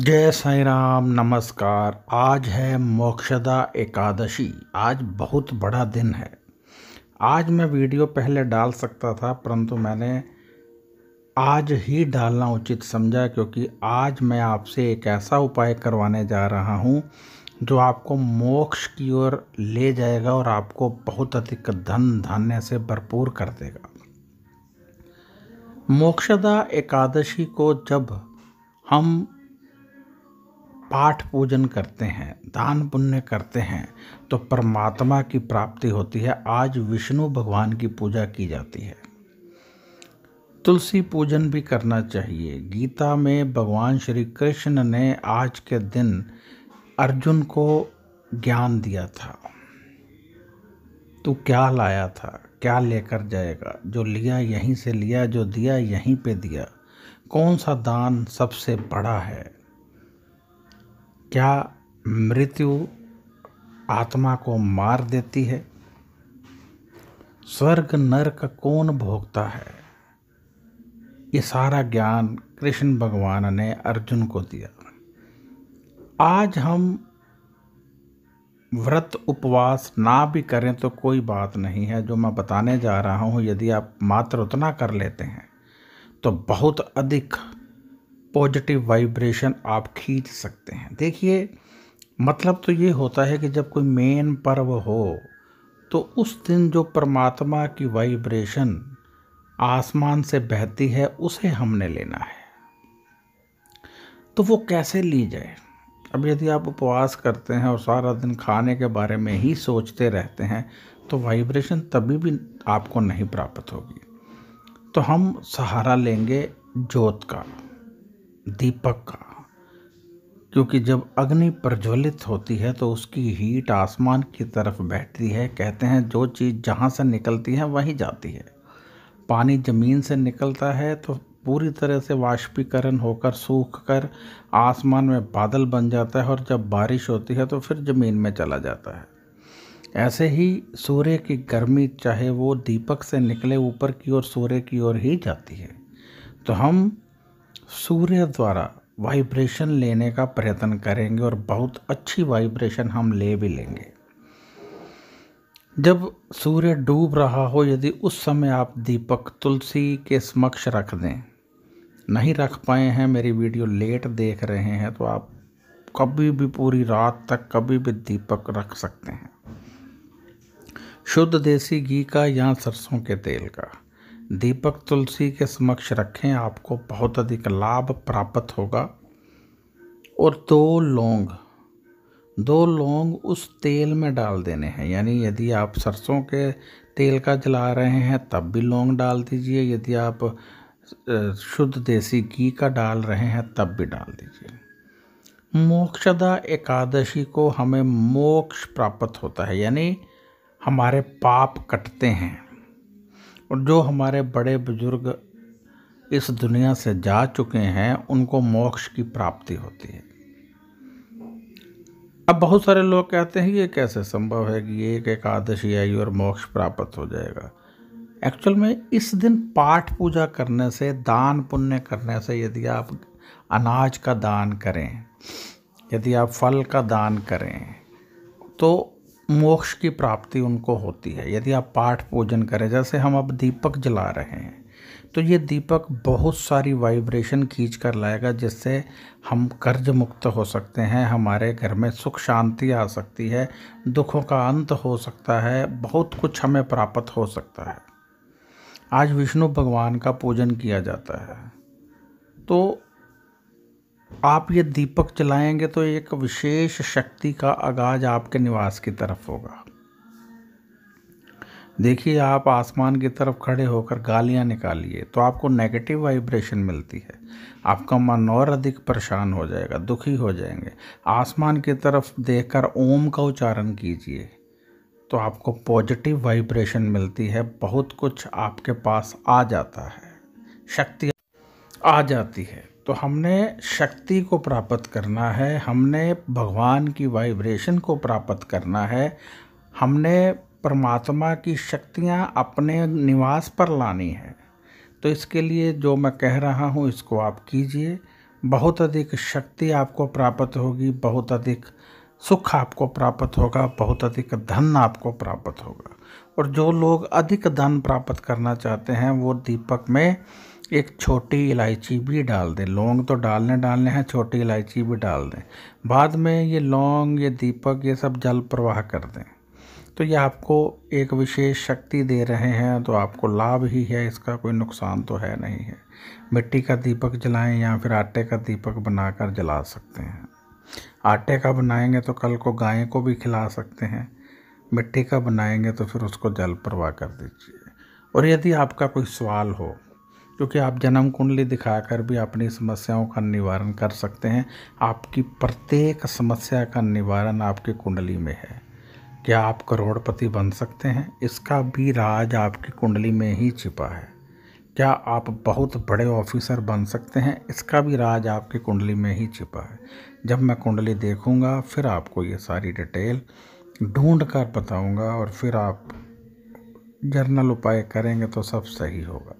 जय साईं राम। नमस्कार। आज है मोक्षदा एकादशी। आज बहुत बड़ा दिन है। आज मैं वीडियो पहले डाल सकता था, परंतु मैंने आज ही डालना उचित समझा, क्योंकि आज मैं आपसे एक ऐसा उपाय करवाने जा रहा हूँ जो आपको मोक्ष की ओर ले जाएगा और आपको बहुत अधिक धन धान्य से भरपूर कर देगा। मोक्षदा एकादशी को जब हम पाठ पूजन करते हैं, दान पुण्य करते हैं, तो परमात्मा की प्राप्ति होती है। आज विष्णु भगवान की पूजा की जाती है। तुलसी पूजन भी करना चाहिए। गीता में भगवान श्री कृष्ण ने आज के दिन अर्जुन को ज्ञान दिया था। तू क्या लाया था, क्या लेकर जाएगा? जो लिया यहीं से लिया, जो दिया यहीं पे दिया। कौन सा दान सबसे बड़ा है? क्या मृत्यु आत्मा को मार देती है? स्वर्ग नरक कौन भोगता है? ये सारा ज्ञान कृष्ण भगवान ने अर्जुन को दिया। आज हम व्रत उपवास ना भी करें तो कोई बात नहीं है। जो मैं बताने जा रहा हूँ, यदि आप मात्र उतना कर लेते हैं तो बहुत अधिक पॉजिटिव वाइब्रेशन आप खींच सकते हैं। देखिए, मतलब तो ये होता है कि जब कोई मेन पर्व हो तो उस दिन जो परमात्मा की वाइब्रेशन आसमान से बहती है उसे हमने लेना है। तो वो कैसे ली जाए? अब यदि आप उपवास करते हैं और सारा दिन खाने के बारे में ही सोचते रहते हैं तो वाइब्रेशन तभी भी आपको नहीं प्राप्त होगी। तो हम सहारा लेंगे ज्योत का, दीपक का, क्योंकि जब अग्नि प्रज्वलित होती है तो उसकी हीट आसमान की तरफ बैठती है। कहते हैं जो चीज़ जहाँ से निकलती है वहीं जाती है। पानी ज़मीन से निकलता है तो पूरी तरह से वाष्पीकरण होकर सूख कर आसमान में बादल बन जाता है, और जब बारिश होती है तो फिर ज़मीन में चला जाता है। ऐसे ही सूर्य की गर्मी, चाहे वो दीपक से निकले ऊपर की ओर, सूर्य की ओर ही जाती है। तो हम सूर्य द्वारा वाइब्रेशन लेने का प्रयत्न करेंगे और बहुत अच्छी वाइब्रेशन हम ले भी लेंगे। जब सूर्य डूब रहा हो, यदि उस समय आप दीपक तुलसी के समक्ष रख दें, नहीं रख पाए हैं, मेरी वीडियो लेट देख रहे हैं, तो आप कभी भी पूरी रात तक कभी भी दीपक रख सकते हैं। शुद्ध देसी घी का या सरसों के तेल का दीपक तुलसी के समक्ष रखें, आपको बहुत अधिक लाभ प्राप्त होगा। और दो लौंग उस तेल में डाल देने हैं। यानी यदि आप सरसों के तेल का जला रहे हैं तब भी लौंग डाल दीजिए, यदि आप शुद्ध देसी घी का डाल रहे हैं तब भी डाल दीजिए। मोक्षदा एकादशी को हमें मोक्ष प्राप्त होता है, यानी हमारे पाप कटते हैं, और जो हमारे बड़े बुजुर्ग इस दुनिया से जा चुके हैं उनको मोक्ष की प्राप्ति होती है। अब बहुत सारे लोग कहते हैं ये कैसे संभव है कि एक एकादशी आई और मोक्ष प्राप्त हो जाएगा। एक्चुअल में इस दिन पाठ पूजा करने से, दान पुण्य करने से, यदि आप अनाज का दान करें, यदि आप फल का दान करें, तो मोक्ष की प्राप्ति उनको होती है। यदि आप पाठ पूजन करें, जैसे हम अब दीपक जला रहे हैं, तो ये दीपक बहुत सारी वाइब्रेशन खींच कर लाएगा, जिससे हम कर्ज मुक्त हो सकते हैं, हमारे घर में सुख शांति आ सकती है, दुखों का अंत हो सकता है, बहुत कुछ हमें प्राप्त हो सकता है। आज विष्णु भगवान का पूजन किया जाता है, तो आप ये दीपक जलाएंगे तो एक विशेष शक्ति का आगाज आपके निवास की तरफ होगा। देखिए, आप आसमान की तरफ खड़े होकर गालियां निकालिए तो आपको नेगेटिव वाइब्रेशन मिलती है। आपका मन और अधिक परेशान हो जाएगा, दुखी हो जाएंगे। आसमान की तरफ देखकर ओम का उच्चारण कीजिए तो आपको पॉजिटिव वाइब्रेशन मिलती है, बहुत कुछ आपके पास आ जाता है, शक्ति आ जाती है। तो हमने शक्ति को प्राप्त करना है, हमने भगवान की वाइब्रेशन को प्राप्त करना है, हमने परमात्मा की शक्तियाँ अपने निवास पर लानी है। तो इसके लिए जो मैं कह रहा हूँ इसको आप कीजिए। बहुत अधिक शक्ति आपको प्राप्त होगी, बहुत अधिक सुख आपको प्राप्त होगा, बहुत अधिक धन आपको प्राप्त होगा। और जो लोग अधिक धन प्राप्त करना चाहते हैं वो दीपक में एक छोटी इलायची भी डाल दें। लौंग तो डालने हैं, छोटी इलायची भी डाल दें। बाद में ये लौंग, ये दीपक, ये सब जल प्रवाह कर दें। तो ये आपको एक विशेष शक्ति दे रहे हैं, तो आपको लाभ ही है, इसका कोई नुकसान तो है नहीं है। मिट्टी का दीपक जलाएं या फिर आटे का दीपक बनाकर जला सकते हैं। आटे का बनाएंगे तो कल को गाय को भी खिला सकते हैं, मिट्टी का बनाएंगे तो फिर उसको जल प्रवाह कर दीजिए। और यदि आपका कोई सवाल हो, क्योंकि आप जन्म कुंडली दिखाकर भी अपनी समस्याओं का निवारण कर सकते हैं। आपकी प्रत्येक समस्या का निवारण आपकी कुंडली में है। क्या आप करोड़पति बन सकते हैं? इसका भी राज आपकी कुंडली में ही छिपा है। क्या आप बहुत बड़े ऑफिसर बन सकते हैं? इसका भी राज आपकी कुंडली में ही छिपा है। जब मैं कुंडली देखूंगा फिर आपको ये सारी डिटेल ढूंढ कर बताऊंगा, और फिर आप जर्नल उपाय करेंगे तो सब सही होगा।